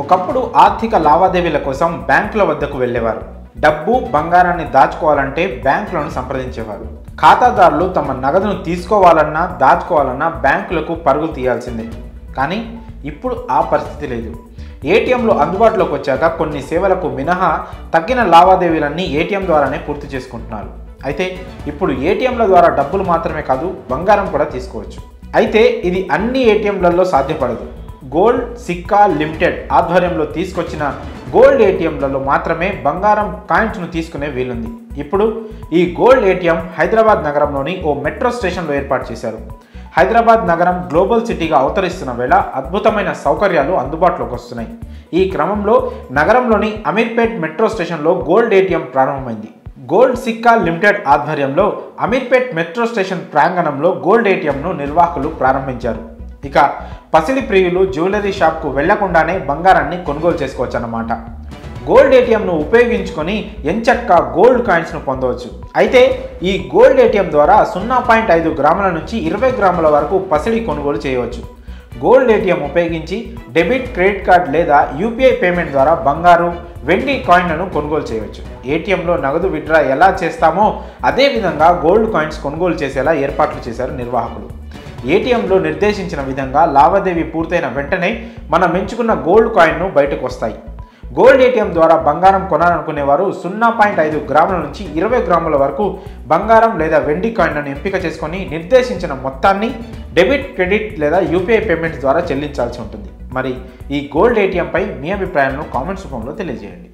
ఒకప్పుడు ఆర్థిక లావాదేవీల కోసం బ్యాంకుల వద్దకు వెళ్ళేవారు. డబ్బు, బంగారాన్ని దాచుకోవాలంటే బ్యాంకులను సంప్రదించేవారు. ఖాతాదారులు తమ నగదును తీసుకోవాలన్నా దాచుకోవాలన్నా బ్యాంకులకు పరుగులు తీయాల్సిందే. కానీ ఇప్పుడు ఆ పరిస్థితి లేదు. ఏటీఎంలు అందుబాటులోకి వచ్చాక కొన్ని సేవలకు మినహా తగ్గిన లావాదేవీలన్నీ ఏటీఎం ద్వారానే పూర్తి చేసుకుంటున్నారు. అయితే ఇప్పుడు ఏటీఎంల ద్వారా డబ్బులు మాత్రమే కాదు, బంగారం కూడా తీసుకోవచ్చు. అయితే ఇది అన్ని ఏటీఎంలలో సాధ్యపడదు. గోల్డ్ సిక్కా లిమిటెడ్ ఆధ్వర్యంలో తీసుకొచ్చిన గోల్డ్ ఏటీఎంలలో మాత్రమే బంగారం కాయిన్స్ను తీసుకునే వీలుంది. ఇప్పుడు ఈ గోల్డ్ ఏటీఎం హైదరాబాద్ నగరంలోని ఓ మెట్రో స్టేషన్లో ఏర్పాటు చేశారు. హైదరాబాద్ నగరం గ్లోబల్ సిటీగా అవతరిస్తున్న వేళ అద్భుతమైన సౌకర్యాలు అందుబాటులోకి వస్తున్నాయి. ఈ క్రమంలో నగరంలోని అమీర్పేట్ మెట్రో స్టేషన్లో గోల్డ్ ఏటీఎం ప్రారంభమైంది. గోల్డ్ సిక్కా లిమిటెడ్ ఆధ్వర్యంలో అమీర్పేట్ మెట్రో స్టేషన్ ప్రాంగణంలో గోల్డ్ ఏటీఎంను నిర్వాహకులు ప్రారంభించారు. ఇక పసిడి ప్రియులు జ్యువెలరీ షాప్కు వెళ్లకుండానే బంగారాన్ని కొనుగోలు చేసుకోవచ్చన్నమాట. గోల్డ్ ఏటీఎంను ఉపయోగించుకొని ఎంచక్కా గోల్డ్ కాయిన్స్ను పొందవచ్చు. అయితే ఈ గోల్డ్ ఏటీఎం ద్వారా 0.5 గ్రాముల నుంచి 20 గ్రాముల వరకు పసిడి కొనుగోలు చేయవచ్చు. గోల్డ్ ఏటీఎం ఉపయోగించి డెబిట్, క్రెడిట్ కార్డ్ లేదా యూపీఐ పేమెంట్ ద్వారా బంగారు, వెండి కాయిన్లను కొనుగోలు చేయవచ్చు. ఏటీఎంలో నగదు విత్డ్రా ఎలా చేస్తామో అదేవిధంగా గోల్డ్ కాయిన్స్ కొనుగోలు చేసేలా ఏర్పాట్లు చేశారు నిర్వాహకులు. ఏటీఎంలో నిర్దేశించిన విధంగా లావాదేవీ పూర్తయిన వెంటనే మనం ఎంచుకున్న గోల్డ్ కాయిన్ను బయటకు వస్తాయి. గోల్డ్ ఏటీఎం ద్వారా బంగారం కొనాలనుకునేవారు 0.5 గ్రాముల నుంచి 20 గ్రాముల వరకు బంగారం లేదా వెండి కాయిన్లను ఎంపిక చేసుకొని నిర్దేశించిన మొత్తాన్ని డెబిట్, క్రెడిట్ లేదా యూపీఐ పేమెంట్స్ ద్వారా చెల్లించాల్సి ఉంటుంది. మరి ఈ గోల్డ్ ఏటీఎంపై మీ అభిప్రాయాలను కామెంట్స్ రూపంలో తెలియజేయండి.